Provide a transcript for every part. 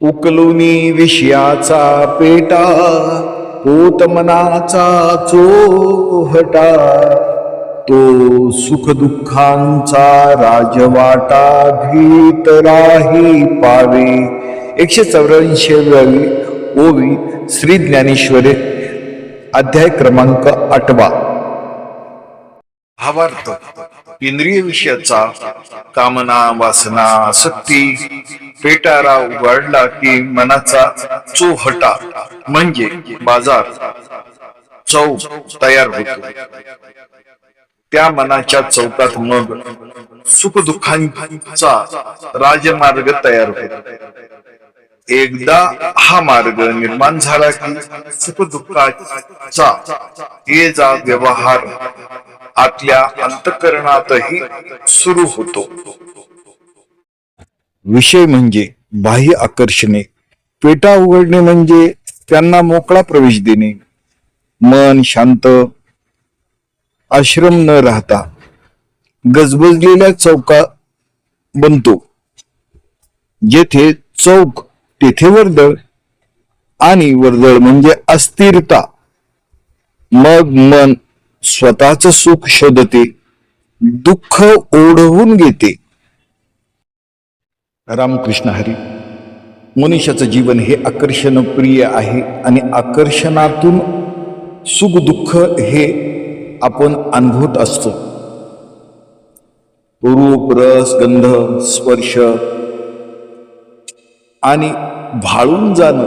उकलुनी विषयाचा पेटा, पोत मनाचा चोहटा, तो सुख दुःखांचा राजवाटा भीत राही पावे. 184 ओवी श्री ज्ञानेश्वरी अध्याय क्रमांक 8. भावार्थ. इंद्रिय विषयाचा कामना वासना आसक्ती पेटारा उघडला की मनाचा चोहटा म्हणजे बाजार चौक तयार होतो. त्या मनाच्या चौकात मग सुख दुःखांचा राजमार्ग तयार होतो. एकदा हा मार्ग निर्माण झाला की सुख दुःखाचा ये जा व्यवहार आतल्या अंतःकरणातही सुरू होतो. विषय म्हणजे बाह्य आकर्षणे, पेटा उघडणे म्हणजे त्यांना मोकळा प्रवेश देणे. मन शांत, आश्रम न राहता गजबजलेल्या चौका बनतो. जेथे चौक तेथे वर्दळ, आणि वर्दळ म्हणजे अस्थिरता. मग मन स्वतःच सुख शोधते, दुःख ओढवून घेते. रामकृष्ण हरी. मनुष्याचं जीवन हे आकर्षण प्रिय आहे आणि आकर्षणातून सुख दुःख हे आपण अनुभवत असतो. रूप रस गंध स्पर्श आणि भाळून जाणं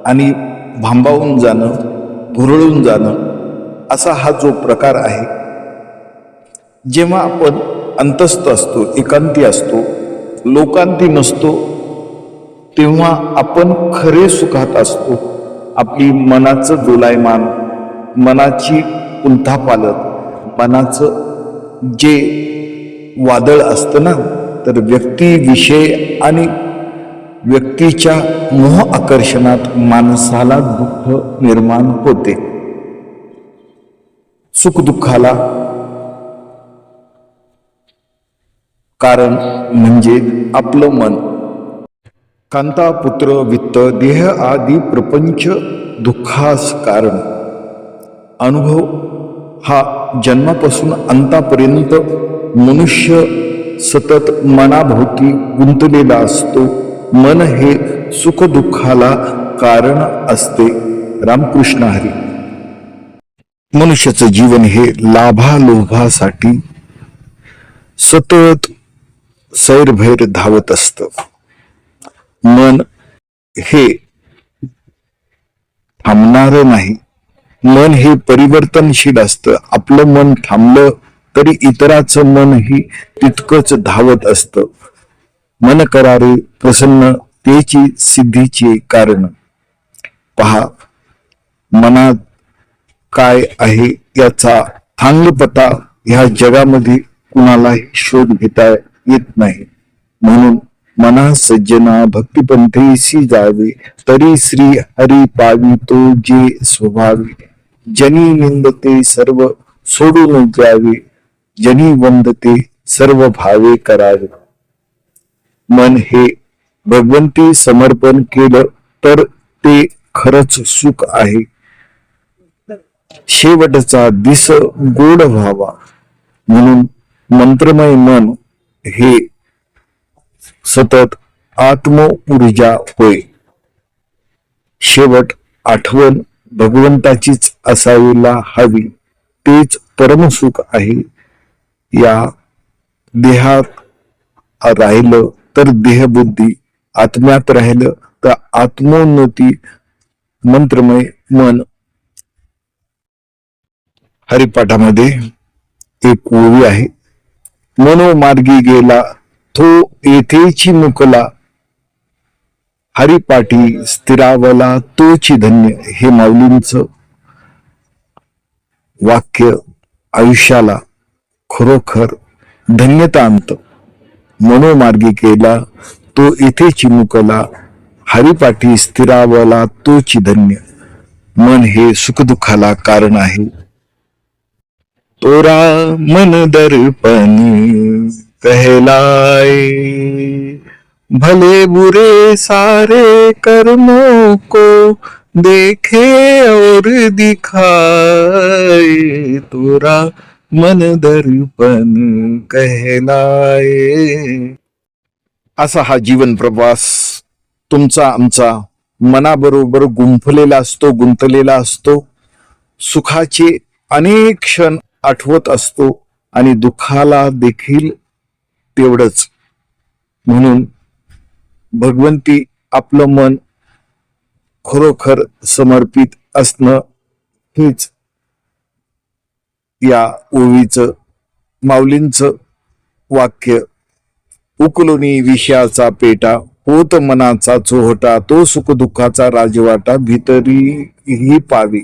आणि भांबावून जाणं, भुरळून जाणं असा हा जो प्रकार आहे. जेव्हा आपण अंतस्थ असतो, एकांती असतो, लोकांती नसतो, तेव्हा आपण खरे सुखात असतो. आपली मनाचं दोलायमान, मनाची उलथापालथ, मनाचं जे वादळ असतं ना, तर व्यक्ती विषय आणि व्यक्तीच्या मोह आकर्षणात माणसाला दुःख निर्माण होते. सुख दुःखाला कारण म्हणजे आपलं मन. कांता पुत्र वित्त देह आदी प्रपंच दुःखास कारण. अनुभव हा जन्मापासून अंतापर्यंत मनुष्य सतत मनाभोवती गुंतलेला असतो. मन हे सुख दुःखाला कारण असते. रामकृष्ण हरी. मनुष्याचं जीवन हे लाभालोभासाठी सतत सैरभैर धावत असत. मन हे थांबणार नाही. मन हे परिवर्तनशील असतं. आपलं मन थांबलं तरी इतराचं मन ही तितकंच धावत असतं. मन करारे प्रसन्नतेची सिद्धीची कारण. पहा, मनात काय आहे याचा थांगपता ह्या जगामध्ये कुणालाही शोध घेता येत नाही. म्हणून मना सज्जना भक्तिपंथेसी जावे, तरी श्री हरी पावी तो जे स्वभावी. जनी निंदते सर्व सोडून द्यावे, जनी वंदते सर्व भावे करावे. मन हे भगवंती समर्पण केलं तर ते खरंच सुख आहे. शेवटचा दिस गोड व्हावा म्हणून मंत्रमय मन हे सतत आत्म ऊर्जा होय. शेवट आठवण भगवंताचीच असायला हवी. तेच परमसुख आहे. या देहात राहिलं तर देहबुद्धी, आत्म्यात राहिलं तर आत्मोन्नती. मंत्रमय मन. हरिपाठामध्ये एक ओवी आहे. मनोमार्गी गेला तो येथेची मुकला, हरिपाठी स्थिरावला तोची धन्य. हे माऊलींचं वाक्य आयुष्याला खरोखर धन्यता आणतं. मनोमार्गी गेला तो येथेची मुकला, हरिपाठी स्थिरावला तोची धन्य. मन हे सुखदुःखाला कारण आहे. तोरा मन दर्पण कहलाए, भले बुरे सारे कर्मों को देखे और दिखाए, तोरा मन दर्पण कहलाए. असा हा जीवन प्रवास तुमचा आमचा मनाबरोबर गुंतलेला असतो. सुखाचे अनेक क्षण आठवत असतो आणि दुःखाला देखील तेवढंच. म्हणून भगवंती आपलं मन खरोखर समर्पित असणं हेच या ओवीचं माऊलींचं वाक्य. उकलोनी विषयाचा पेटा, होत मनाचा चोहटा, तो सुख दुःखाचा राजवाटा भीतरी ही पावी.